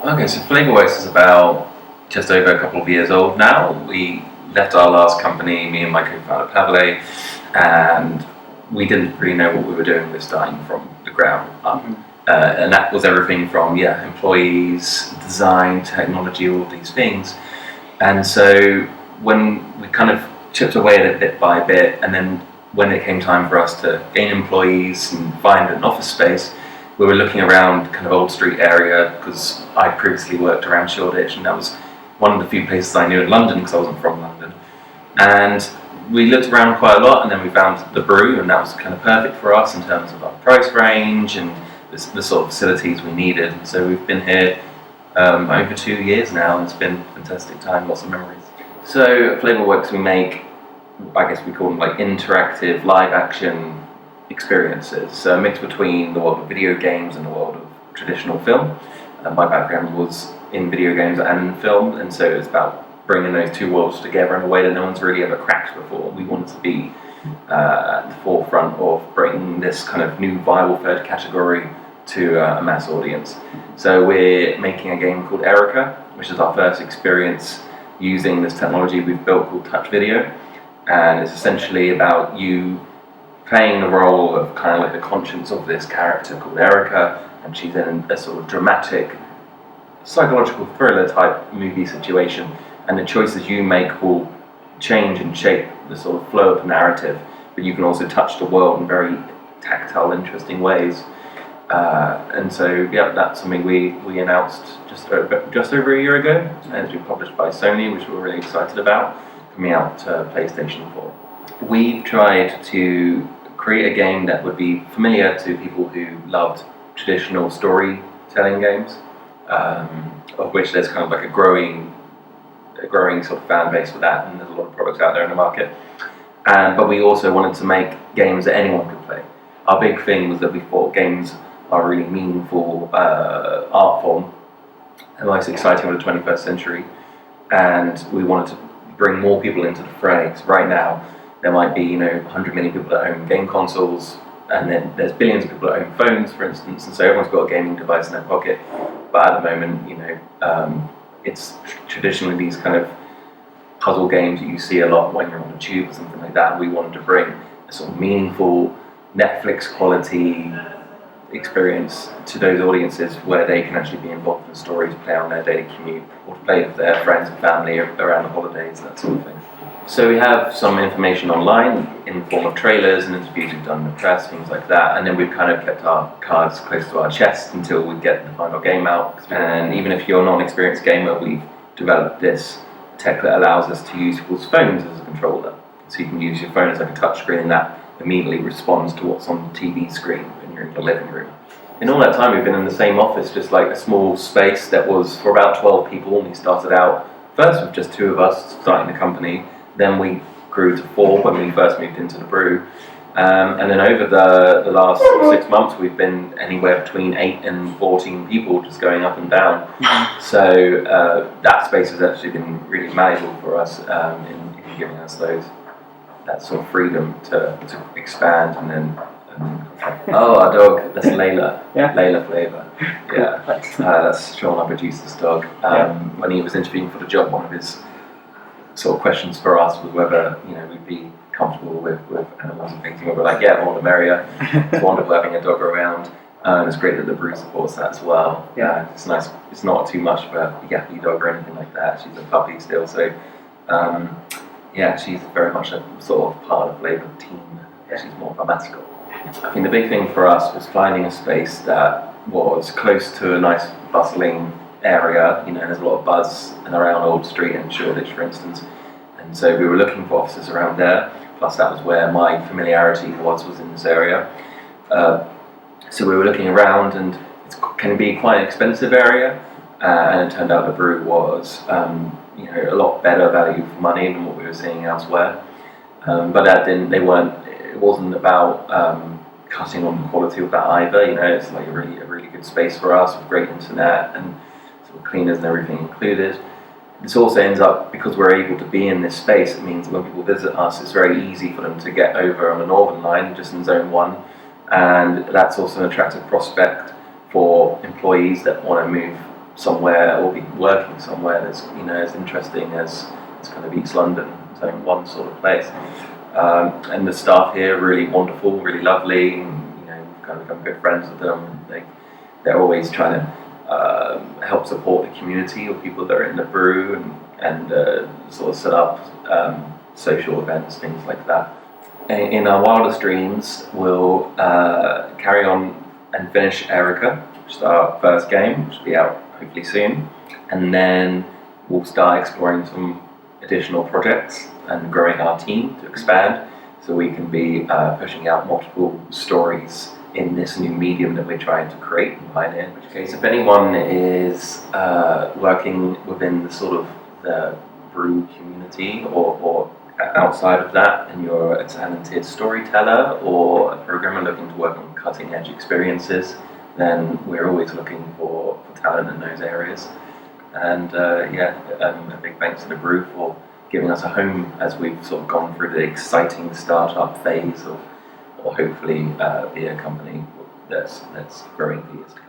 Okay, so Flavourworks is about just over a couple of years old now. We left our last company, me and my co-founder Pavle, and we didn't really know what we were doing. We were starting from the ground up. And that was everything from employees, design, technology, all of these things. And so when we kind of chipped away at it bit by bit, and then when it came time for us to gain employees and find an office space, we were looking around kind of Old Street area, because I previously worked around Shoreditch, and that was one of the few places I knew in London because I wasn't from London. And we looked around quite a lot, and then we found the Brew, and that was kind of perfect for us in terms of our price range and the sort of facilities we needed. So we've been here over 2 years now, and it's been a fantastic time, lots of memories. So at Flavourworks we make, I guess we call them like interactive live action experiences. So a mix between the world of video games and the world of traditional film. My background was in video games and film, and so it's about bringing those two worlds together in a way that no one's really ever cracked before. We wanted to be at the forefront of bringing this kind of new viable third category to a mass audience. So we're making a game called Erica, which is our first experience using this technology we've built called Touch Video, and it's essentially about you playing the role of kind of like the conscience of this character called Erica, and she's in a sort of dramatic, psychological thriller type movie situation, and the choices you make will change and shape the sort of flow of the narrative, but you can also touch the world in very tactile, interesting ways. And so, that's something we announced just over a year ago, and it's been published by Sony, which we're really excited about, coming out to PlayStation 4. We've tried to create a game that would be familiar to people who loved traditional storytelling games, of which there's kind of like a growing sort of fan base for that, and there's a lot of products out there in the market. But we also wanted to make games that anyone could play. Our big thing was that we thought games are a really meaningful art form, the most exciting of the 21st century, and we wanted to bring more people into the fray. So right now, there might be 100 million people that own game consoles, and then there's billions of people that own phones, for instance, and so everyone's got a gaming device in their pocket. But at the moment, it's traditionally these kind of puzzle games that you see a lot when you're on a tube or something like that. We wanted to bring a sort of meaningful Netflix quality experience to those audiences where they can actually be involved in the stories, play on their daily commute, or to play with their friends and family around the holidays, that sort of thing. So we have some information online in the form of trailers and interviews we've done in the press, things like that, and then we've kind of kept our cards close to our chest until we get the final game out. And even if you're not an experienced gamer, we've developed this tech that allows us to use people's phones as a controller. So you can use your phone as like a touch screen, and that immediately responds to what's on the TV screen when you're in the living room. In all that time, we've been in the same office, just like a small space that was for about 12 people, and we started out first with just 2 of us starting the company. Then we grew to 4 when we first moved into the Brew. And then over the last 6 months, we've been anywhere between 8 and 14 people, just going up and down. So that space has actually been really malleable for us in giving us that sort of freedom to expand and then our dog, that's Layla. Layla Flavour. Yeah. That's Sean, our producer's dog. When he was interviewing for the job, one of his sort of questions for us was whether we'd be comfortable with animals and things, and we were like, more the merrier. It's wonderful having a dog around, and it's great that the Brew supports that as well. It's nice. It's not too much for a yappy dog or anything like that. She's a puppy still, so she's very much a sort of part of Flavour team. She's more of a mascot. I think the big thing for us was finding a space that was close to a nice bustling area. There's a lot of buzz around Old Street and Shoreditch, for instance, and so we were looking for offices around there. Plus, that was where my familiarity was in this area. So we were looking around, and it can be quite an expensive area, and it turned out the Brew was a lot better value for money than what we were seeing elsewhere. But it wasn't about cutting on the quality of that either. It's like a really good space for us with great internet and sort of cleaners and everything included. This also ends up, because we're able to be in this space, it means that when people visit us, it's very easy for them to get over on the Northern Line, just in Zone 1, and that's also an attractive prospect for employees that want to move somewhere or be working somewhere that's as interesting as kind of East London, so in one sort of place. And the staff here are really wonderful, really lovely, and we've kind of become good friends with them. They're always trying to help support the community or people that are in the brew and sort of set up social events, things like that. In our wildest dreams, we'll carry on and finish Erica, which is our first game, which will be out hopefully soon, and then we'll start exploring some additional projects and growing our team to expand, so we can be pushing out multiple stories in this new medium that we're trying to create and pioneer. In which case, if anyone is working within the sort of the brew community or outside of that, and you're a talented storyteller or a programmer looking to work on cutting edge experiences, then we're always looking for talent in those areas. And a big thanks to the Brew for giving us a home as we've sort of gone through the exciting startup phase of hopefully be a company that's growing for years to come.